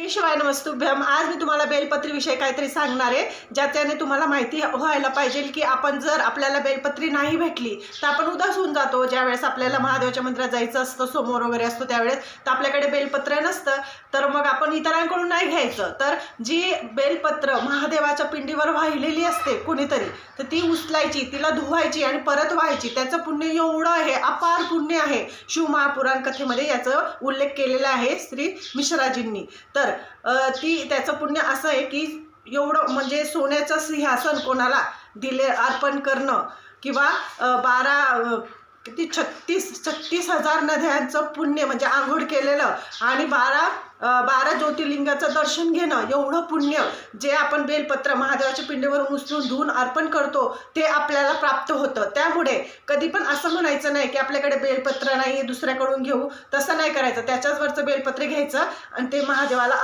श्री शिवाय नमस्तुभ्यम। आज मी तुम्हाला बेलपत्री विषयी काहीतरी सांगणार आहे, ज्याच्याने तुम्हाला माहिती व्हायला पाहिजे की आपण जर आपल्याला बेलपत्री नाही भेटली तर आपण उदास होऊन जातो। ज्यावेळेस आपल्याला महादेवाच्या मंदिरात जायचं असतं, समोर वगैरे असतो, त्यावेळेस तर आपल्याकडे बेलपत्र नसतं, तर मग आपण इतरांकडून नाही घ्यायचं। तर जी बेलपत्र महादेवाच्या पिंडीवर वाहिलेली असते कोणीतरी, तर ती उचलायची, तिला धुवायची आणि परत व्हायची। त्याचं पुण्य एवढं आहे, अपार पुण्य आहे। शिवमहापुराण कथेमध्ये याचा उल्लेख केलेला आहे श्री मिश्राजींनी। तर त्याचं पुण्य असं आहे की एवढं म्हणजे सोन्याचं सिंहासन कोणाला दिले अर्पण करणं, किंवा 36,000 नद्यांचं पुण्य म्हणजे आंघोळ केलेलं, आणि 12 ज्योतिर्लिंगाचं दर्शन घेणं, एवढं पुण्य जे आपण बेलपत्र महादेवाच्या पिंडीवरून उचलून धुवून अर्पण करतो ते आपल्याला प्राप्त होतं। त्यामुळे कधी पण असं म्हणायचं नाही की आपल्याकडे बेलपत्र नाही, दुसऱ्याकडून घेऊ, तसं नाही करायचं। त्याच्याच वरचं बेलपत्र घ्यायचं आणि ते महादेवाला